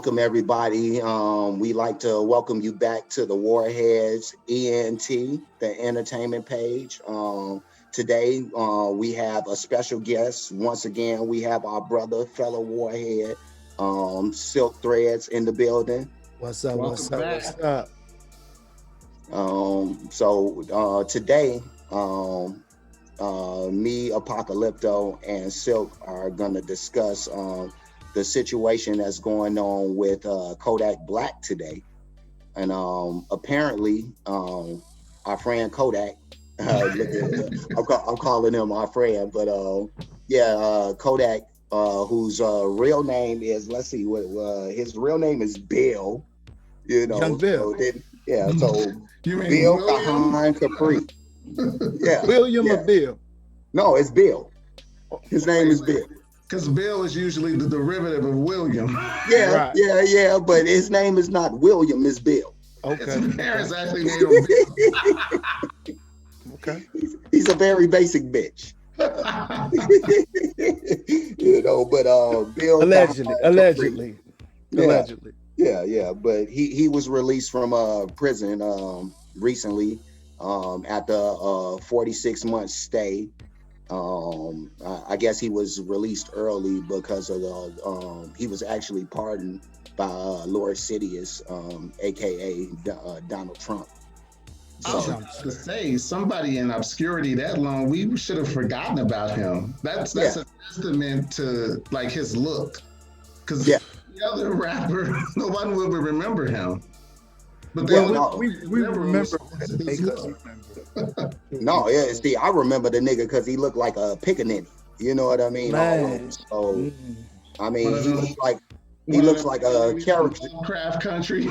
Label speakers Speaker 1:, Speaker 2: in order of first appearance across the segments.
Speaker 1: welcome everybody. We like to welcome you back to the Warheads ENT, the entertainment page. Today we have a special guest. Once again, we have our brother, fellow Warhead, Silk Threads in the building.
Speaker 2: What's up?
Speaker 3: Welcome
Speaker 2: What's up?
Speaker 3: back.
Speaker 2: What's up?
Speaker 1: Today, me, Apocalypto, and Silk are gonna discuss the situation that's going on with Kodak Black today. And apparently, our friend Kodak, I'm calling him our friend, but Kodak, whose real name is, let's see, what his real name is Bill,
Speaker 2: Young Bill.
Speaker 1: So
Speaker 3: You mean
Speaker 1: Bill
Speaker 3: William?
Speaker 1: Kahan Capri. Yeah.
Speaker 2: William or Bill?
Speaker 1: No, it's Bill. His name is Bill.
Speaker 3: Because Bill is usually the derivative of William.
Speaker 1: Yeah,
Speaker 2: Right.
Speaker 1: yeah, but his name is not William, it's Bill.
Speaker 2: Okay.
Speaker 3: His parents actually named him Bill.
Speaker 2: Okay.
Speaker 1: He's a very basic bitch. But Bill
Speaker 2: Allegedly.
Speaker 1: Yeah. Yeah, but he was released from prison recently after a 46-month stay. I guess he was released early because of he was actually pardoned by Lord Sidious, aka Donald Trump.
Speaker 3: I was about to say, somebody in obscurity that long, we should have forgotten about him. That's a testament to like his look. Because the other rapper, no one would remember him. But
Speaker 2: we remember
Speaker 1: No, yeah, see, I remember the nigga because he looked like a pickaninny. You know what I mean?
Speaker 2: Man.
Speaker 1: So, I mean, he looks like a character.
Speaker 3: Craft country.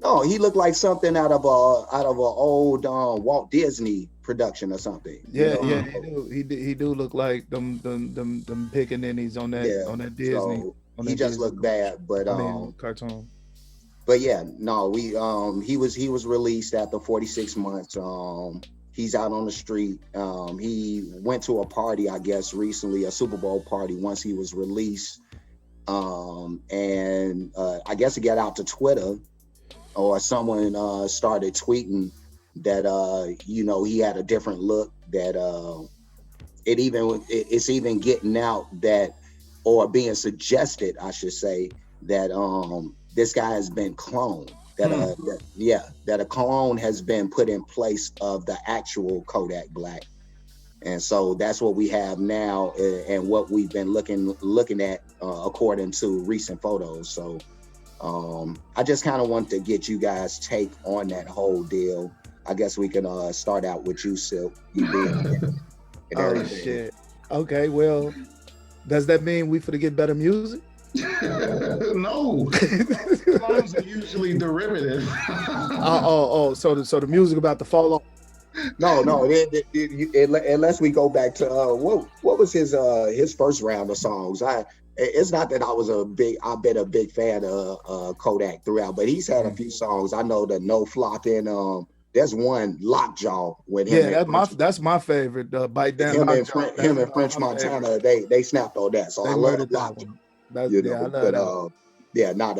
Speaker 1: No, he looked like something out of a old Walt Disney production or something.
Speaker 2: Yeah, he do look like them pickaninnies on that Disney.
Speaker 1: So he just looked bad, but
Speaker 2: cartoon.
Speaker 1: But yeah, no, he was released after 46 months. He's out on the street. He went to a party, I guess, recently, a Super Bowl party once he was released. And I guess he got out to Twitter, or someone started tweeting that he had a different look, that it's even getting out that, or being suggested, I should say, that this guy has been cloned, that a clone has been put in place of the actual Kodak Black. And so that's what we have now, and what we've been looking at according to recent photos. So I just kind of want to get you guys' take on that whole deal. I guess we can start out with you, Silk.
Speaker 2: Oh shit. Okay, well, does that mean we finna get better music?
Speaker 3: No. Clones are usually derivative.
Speaker 2: So the music about to fall off.
Speaker 1: No. Unless we go back to what was his first round of songs. It's not that I've been a big fan of Kodak throughout, but he's had a few songs. I know the No Flocking. There's one, Lockjaw, with him.
Speaker 2: Yeah, that's my favorite. Bite Down.
Speaker 1: Him and French Montana, they snapped on that. So I love Lockjaw.
Speaker 2: I love that.
Speaker 1: Not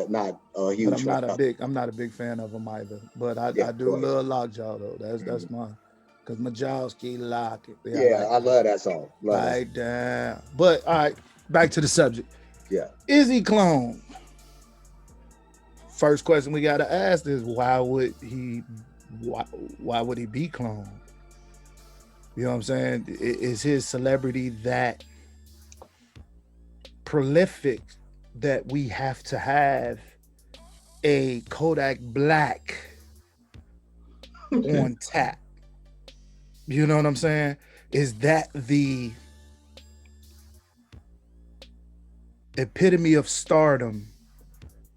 Speaker 1: a huge.
Speaker 2: I'm not a big fan of them either. But I do love Lockjaw though. That's mine. Cause my jaws keep locking.
Speaker 1: I love that song.
Speaker 2: Right down. But all right, back to the subject.
Speaker 1: Yeah.
Speaker 2: Is he cloned? First question we gotta ask is why would he be cloned? You know what I'm saying? Is his celebrity that prolific that we have to have a Kodak Black on tap? You know what I'm saying? Is that the epitome of stardom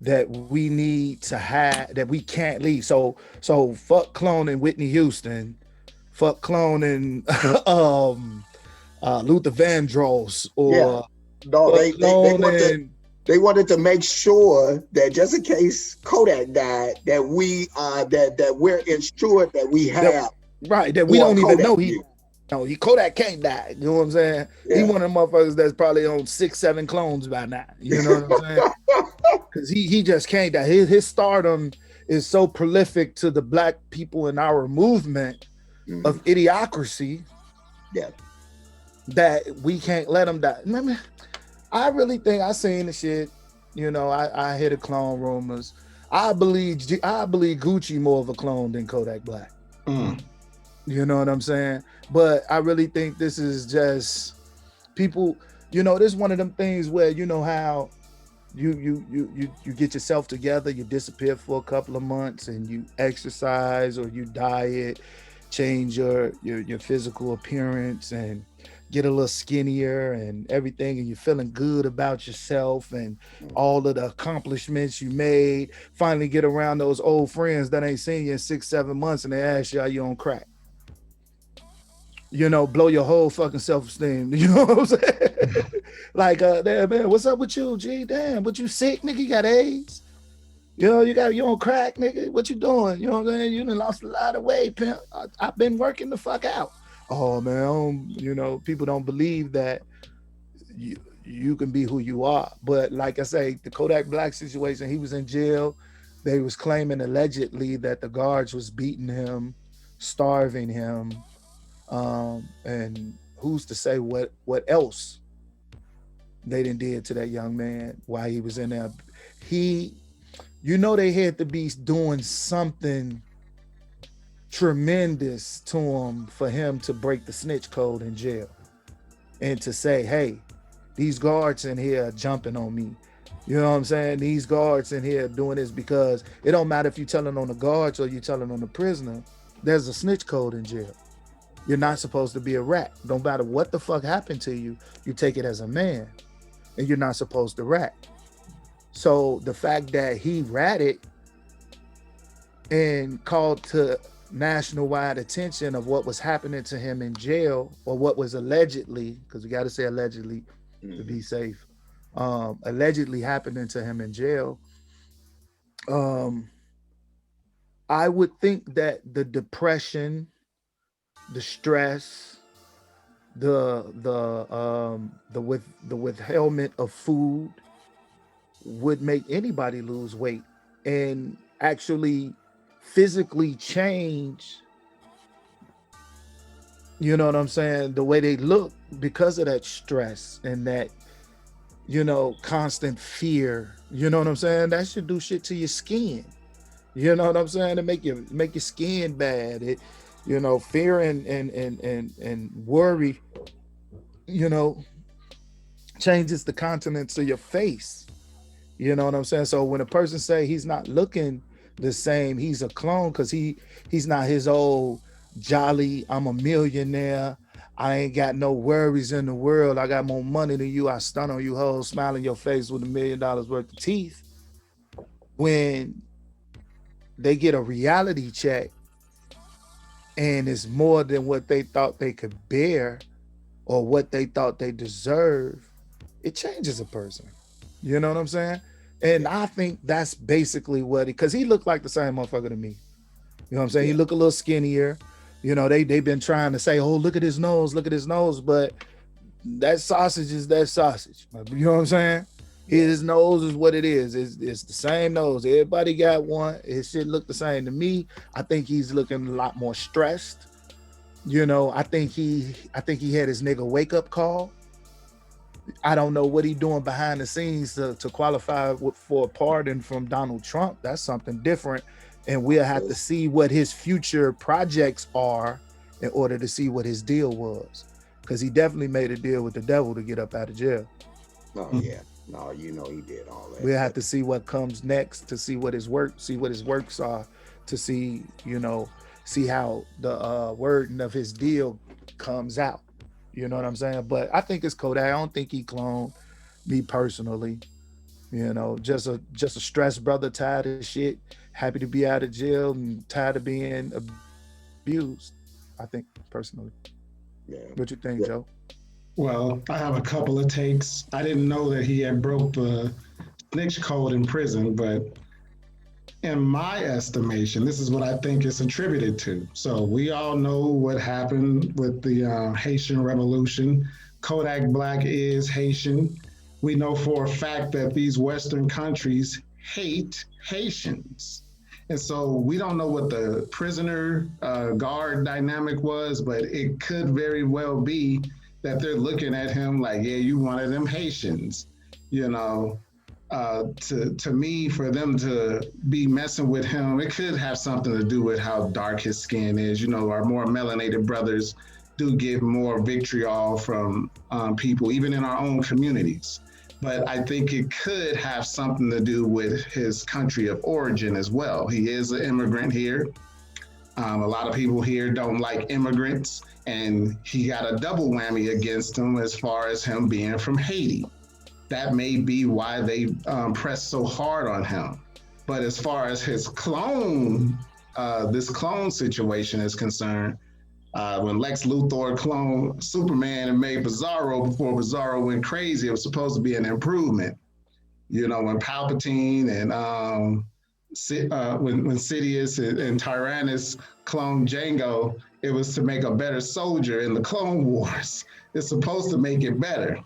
Speaker 2: that we need to have, that we can't leave? So fuck cloning Whitney Houston, fuck cloning Luther Vandross, or
Speaker 1: they wanted to make sure that just in case Kodak died, that we're ensured that we have
Speaker 2: that we don't even know he No, Kodak can't die. You know what I'm saying? He one of the motherfuckers that's probably on 6, 7 clones by now. You know what I'm saying? Because he just can't die. His stardom is so prolific to the black people in our movement of idiocracy that we can't let him die. Remember, I really think I seen the shit. You know, I hear the clone rumors. I believe Gucci more of a clone than Kodak Black. You know what I'm saying? But I really think this is just people. You know, this is one of them things where you know how you get yourself together, you disappear for a couple of months, and you exercise or you diet, change your physical appearance, and get a little skinnier and everything, and you're feeling good about yourself and all of the accomplishments you made. Finally get around those old friends that ain't seen you in 6, 7 months, and they ask you, are you on crack? You know, blow your whole fucking self-esteem. You know what I'm saying? Like, damn, man, what's up with you, G? Damn, but you sick, nigga? You got AIDS? You know, you on crack, nigga? What you doing? You know what I'm saying? You done lost a lot of weight, pimp. I've been working the fuck out. Oh, man, you know, people don't believe that you can be who you are. But like I say, the Kodak Black situation, he was in jail. They was claiming allegedly that the guards was beating him, starving him, and who's to say what else they done did to that young man while he was in there. You know, they had to be doing something tremendous to him for him to break the snitch code in jail and to say, hey, these guards in here are jumping on me. You know what I'm saying? These guards in here doing this, because it don't matter if you're telling on the guards or you're telling on the prisoner. There's a snitch code in jail. You're not supposed to be a rat. No matter what the fuck happened to you, you take it as a man, and you're not supposed to rat. So the fact that he ratted and called to national-wide attention of what was happening to him in jail, or what was allegedly, because we got to say allegedly to be safe, allegedly happening to him in jail, I would think that the depression, the stress, the withholdment of food would make anybody lose weight and actually physically change, you know what I'm saying, the way they look, because of that stress and that, you know, constant fear. You know what I'm saying? That should do shit to your skin. You know what I'm saying? To make your skin bad. It, you know, fear and worry, you know, changes the countenance of your face. You know what I'm saying? So when a person say he's not looking the same, he's a clone, because he's not his old jolly, I'm a millionaire, I ain't got no worries in the world, I got more money than you, I stun on you hoes, smile in your face with $1 million worth of teeth. When they get a reality check and it's more than what they thought they could bear or what they thought they deserve, it changes a person. You know what I'm saying? And I think that's basically what because he looked like the same motherfucker to me. You know what I'm saying? He looked a little skinnier. You know, they've been trying to say, oh, look at his nose, but that sausage is that sausage. You know what I'm saying? His nose is what it is. It's the same nose. Everybody got one. His shit look the same to me. I think he's looking a lot more stressed. You know, I think he had his nigga wake up call. I don't know what he's doing behind the scenes to qualify for a pardon from Donald Trump. That's something different. And we'll have to see what his future projects are in order to see what his deal was. Because he definitely made a deal with the devil to get up out of jail.
Speaker 1: Oh, yeah. No, you know he did all that.
Speaker 2: We'll have to see what comes next, to see what his works are, to see, you know, see how the wording of his deal comes out. You know what I'm saying? But I think it's Kodak. I don't think he cloned me personally. You know, just a stressed brother, tired of shit, happy to be out of jail and tired of being abused. I think personally. Yeah. What you think, Joe?
Speaker 3: Well, I have a couple of takes. I didn't know that he had broke the snitch code in prison, but In my estimation, this is what I think it's attributed to. So we all know what happened with the Haitian Revolution. Kodak Black is Haitian. We know for a fact that these Western countries hate Haitians. And so we don't know what the prisoner guard dynamic was, but it could very well be that they're looking at him like, yeah, you one of them Haitians, you know. To me, for them to be messing with him, it could have something to do with how dark his skin is. You know, our more melanated brothers do get more vitriol from people, even in our own communities. But I think it could have something to do with his country of origin as well. He is an immigrant here. A lot of people here don't like immigrants, and he got a double whammy against him as far as him being from Haiti. That may be why they press so hard on him. But as far as his clone, this clone situation is concerned, when Lex Luthor cloned Superman and made Bizarro before Bizarro went crazy, it was supposed to be an improvement. You know, when Palpatine and when Sidious and Tyrannus cloned Django, it was to make a better soldier in the Clone Wars. It's supposed to make it better.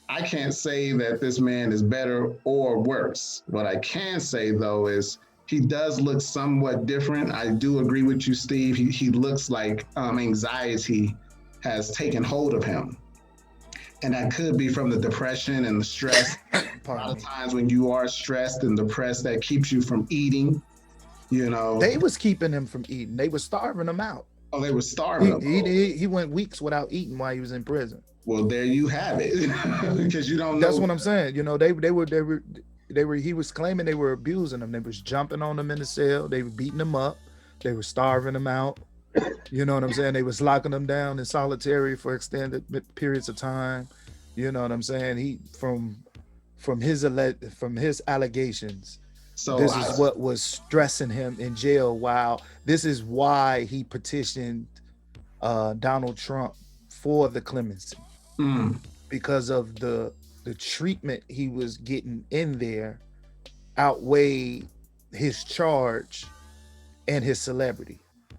Speaker 3: I can't say that this man is better or worse. What I can say, though, is he does look somewhat different. I do agree with you, Steve. He looks like anxiety has taken hold of him. And that could be from the depression and the stress. A lot of times when you are stressed and depressed, that keeps you from eating, you know.
Speaker 2: They was keeping him from eating. They were starving him out.
Speaker 3: Oh, they were starving him.
Speaker 2: He went weeks without eating while he was in prison.
Speaker 3: Well, there you have it. Because you don't know.
Speaker 2: That's what I'm saying. You know, they were he was claiming they were abusing him. They was jumping on him in the cell. They were beating him up. They were starving him out. You know what I'm saying? They was locking him down in solitary for extended periods of time. You know what I'm saying? He from his allegations. So this is what was stressing him in jail. While this is why he petitioned Donald Trump for the clemency, because of the treatment he was getting in there outweighed his charge and his celebrity.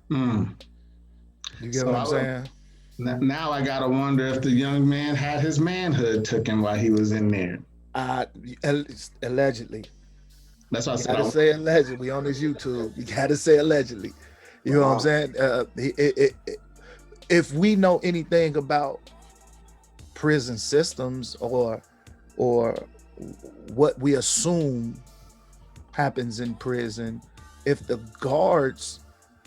Speaker 2: You get what I'm saying?
Speaker 3: Now I gotta wonder if the young man had his manhood taken while he was in there.
Speaker 2: Allegedly.
Speaker 3: That's what I said.
Speaker 2: You gotta say allegedly on this YouTube. You gotta say allegedly. You know what I'm saying? If we know anything about prison systems or what we assume happens in prison, if the guards,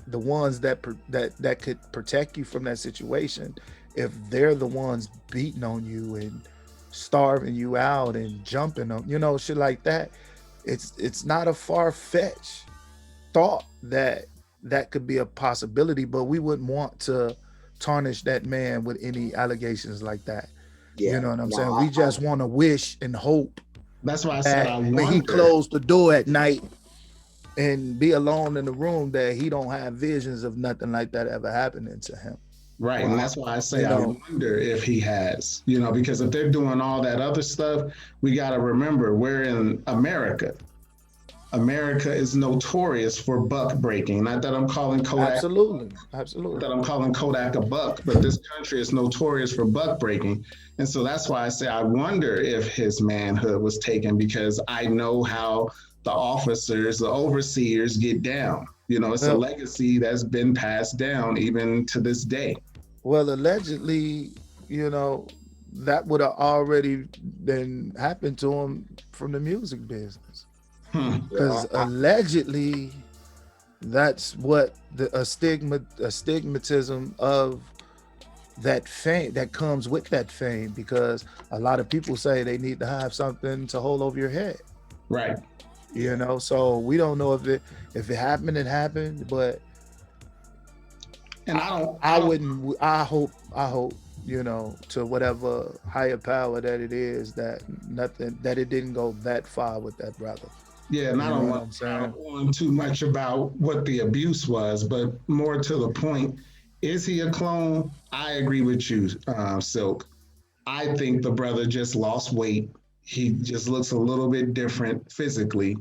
Speaker 2: the ones that could protect you from that situation, if they're the ones beating on you and starving you out and jumping on, you know, shit like that, it's not a far-fetched thought that could be a possibility, but we wouldn't want to tarnish that man with any allegations like that. Yeah, you know what I'm saying? We just want to wish and hope.
Speaker 3: That's why I said
Speaker 2: when he closed the door at night and be alone in the room, that he don't have visions of nothing like that ever happening to him.
Speaker 3: Right, and that's why I say I wonder if he has, you know, because if they're doing all that other stuff, we got to remember we're in America. America is notorious for buck breaking. Not that I'm calling Kodak.
Speaker 2: Absolutely.
Speaker 3: Not that I'm calling Kodak a buck, but this country is notorious for buck breaking. And so that's why I say I wonder if his manhood was taken, because I know how the officers, the overseers get down. You know, it's a legacy that's been passed down even to this day.
Speaker 2: Well, allegedly, you know, that would have already been happened to him from the music business. Because allegedly, that's what a stigmatism of that fame that comes with that fame, because a lot of people say they need to have something to hold over your head.
Speaker 3: Right.
Speaker 2: You know, so we don't know if it happened, it happened, but I hope, you know, to whatever higher power that it is, that it didn't go that far with that brother.
Speaker 3: Yeah, and I don't want to go on too much about what the abuse was, but more to the point, is he a clone? I agree with you, Silk. I think the brother just lost weight. He just looks a little bit different physically.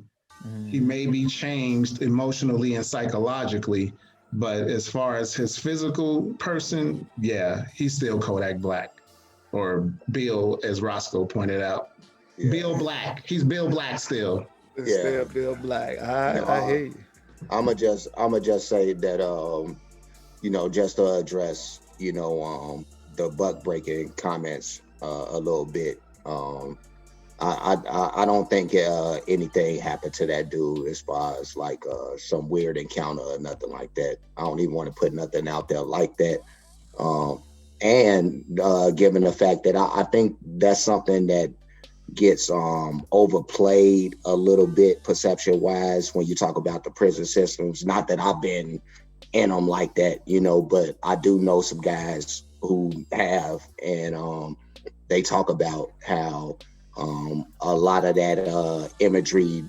Speaker 3: He may be changed emotionally and psychologically, but as far as his physical person, yeah, he's still Kodak Black, or Bill, as Roscoe pointed out.
Speaker 1: Yeah.
Speaker 3: Bill Black. He's Bill Black still.
Speaker 2: It's still Bill Black. I hear you.
Speaker 1: I'ma just say that just to address, the buck breaking comments a little bit. I don't think anything happened to that dude as far as like some weird encounter or nothing like that. I don't even want to put nothing out there like that. And given the fact that I think that's something that gets overplayed a little bit perception wise when you talk about the prison systems. Not that I've been in them like that, but I do know some guys who have, and they talk about how a lot of that imagery,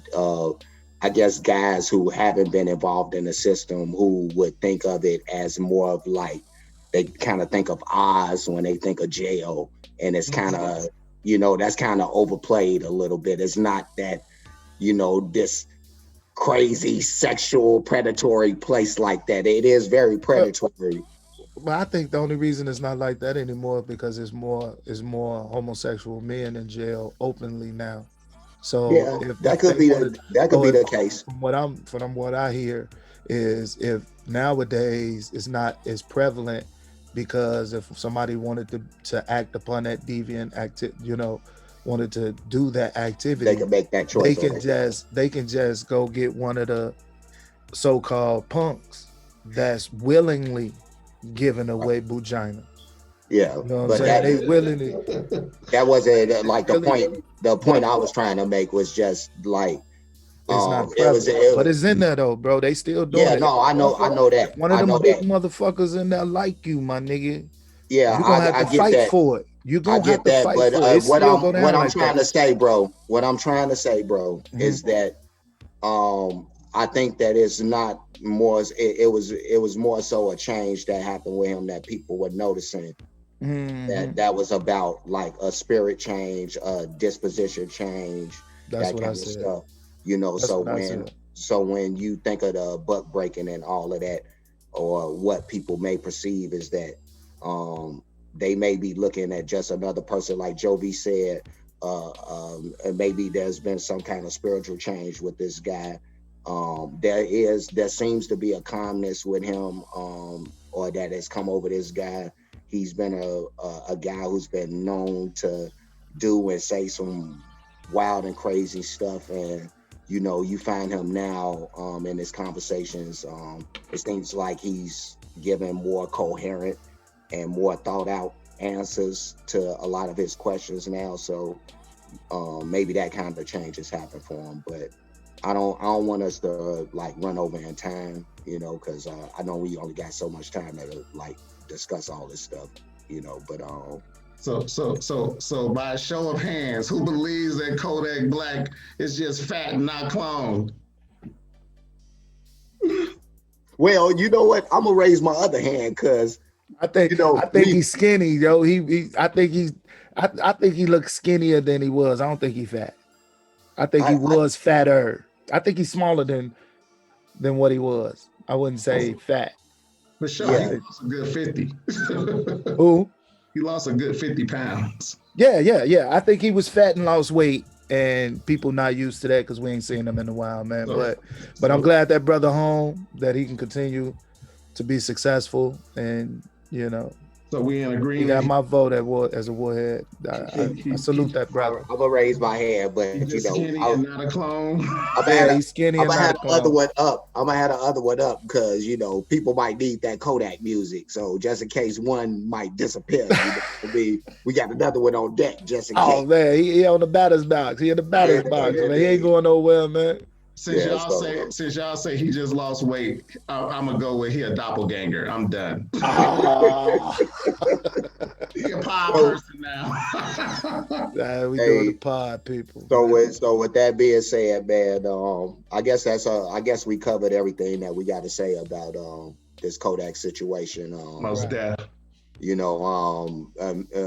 Speaker 1: I guess guys who haven't been involved in the system who would think of it as more of like, they kind of think of Oz when they think of jail, and it's kind of, that's kind of overplayed a little bit. It's not that, this crazy sexual predatory place like that. It is very predatory.
Speaker 2: But I think the only reason it's not like that anymore because it's more homosexual men in jail openly now. So
Speaker 1: Yeah, that could be the case.
Speaker 2: From what I hear is if nowadays it's not as prevalent because if somebody wanted to act upon that deviant wanted to do that activity,
Speaker 1: they can make that choice.
Speaker 2: They can just go get one of the so-called punks that's willingly giving away vagina.
Speaker 1: Yeah,
Speaker 2: you know what I'm saying? They willingly.
Speaker 1: That wasn't like the point. The point I was trying to make was just like
Speaker 2: it's not prevalent, but it's in there though, bro. They still doing it.
Speaker 1: Yeah, no, I know that.
Speaker 2: One of them big motherfuckers in there like you, my nigga.
Speaker 1: Yeah,
Speaker 2: you're gonna have to fight for it. You're gonna have to fight for it.
Speaker 1: What I'm trying to say, bro, is that I think that it's not more. It was more so a change that happened with him that people were noticing. That was about like a spirit change, a disposition change.
Speaker 2: That's what I said.
Speaker 1: Stuff, so when you think of the buck breaking and all of that, or what people may perceive is that they may be looking at just another person, like Jovi said, and maybe there's been some kind of spiritual change with this guy. There seems to be a calmness with him, or that has come over this guy. He's been a guy who's been known to do and say some wild and crazy stuff, and you find him now in his conversations. It seems like he's giving more coherent and more thought out answers to a lot of his questions now. So maybe that kind of change has happened for him. But I don't want us to like run over in time, because I know we only got so much time to like discuss all this stuff, but
Speaker 3: So by a show of hands, who believes that Kodak Black is just fat and not cloned?
Speaker 1: Well, you know what? I'm gonna raise my other hand because
Speaker 2: I think he's skinny, yo. I think he looks skinnier than he was. I don't think he's fat. I think he was fatter. I think he's smaller than what he was. I wouldn't say fat.
Speaker 3: For sure, he lost a good 50.
Speaker 2: Who?
Speaker 3: He lost a good 50 pounds.
Speaker 2: Yeah. I think he was fat and lost weight, and people not used to that because we ain't seen him in a while, man. But I'm glad that brother home, that he can continue to be successful, and
Speaker 3: So we in agreement.
Speaker 2: He got my vote as a Warhead. I salute that brother.
Speaker 1: I'm gonna raise my hand, but
Speaker 3: skinny and not a clone.
Speaker 2: He's skinny and not a clone.
Speaker 1: I'm gonna have the other one up because people might need that Kodak music. So just in case one might disappear, we got another one on deck just in case.
Speaker 2: Oh man, he on the batter's box. He in the batter's box. Man. He ain't going nowhere, man.
Speaker 3: Since y'all say he just lost weight, I'm gonna go with he a doppelganger. I'm done. He a pod person now.
Speaker 2: We doing the pod, people.
Speaker 1: So with that being said, man, I guess we covered everything that we got to say about this Kodak situation.
Speaker 3: Most deaf.
Speaker 1: You know,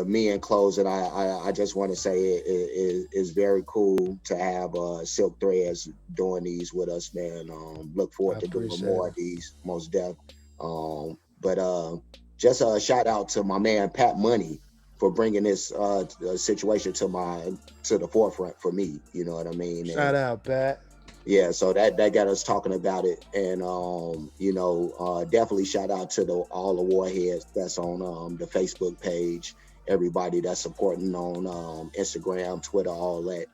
Speaker 1: me in closing, I just want to say it's very cool to have Silk Threads doing these with us, man. Look
Speaker 2: I
Speaker 1: forward to doing
Speaker 2: appreciate
Speaker 1: more
Speaker 2: it.
Speaker 1: of these, most def. But just a shout out to my man Pat Money for bringing this situation to the forefront for me. You know what I mean?
Speaker 2: Shout
Speaker 1: And
Speaker 2: out, Pat.
Speaker 1: yeah, so that got us talking about it, and definitely shout out to all the warheads that's on the Facebook page, everybody that's supporting on Instagram, Twitter, all that.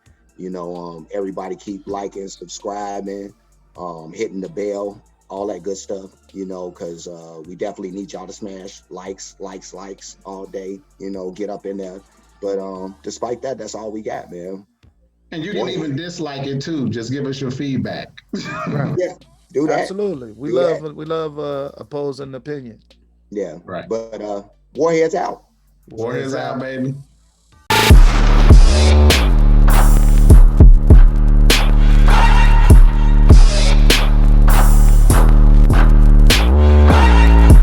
Speaker 1: Everybody keep liking, subscribing, hitting the bell, all that good stuff. Because we definitely need y'all to smash likes all day. Get up in there. But despite that, that's all we got, man.
Speaker 3: And you can
Speaker 1: Warhead,
Speaker 3: even dislike it too. Just give us your feedback.
Speaker 2: Right.
Speaker 1: yeah, do that,
Speaker 2: Absolutely.
Speaker 1: do that.
Speaker 2: We love opposing opinion.
Speaker 1: Yeah,
Speaker 3: Right.
Speaker 1: but Warheads out.
Speaker 2: Warriors
Speaker 3: Warriors out,
Speaker 2: out.
Speaker 3: baby.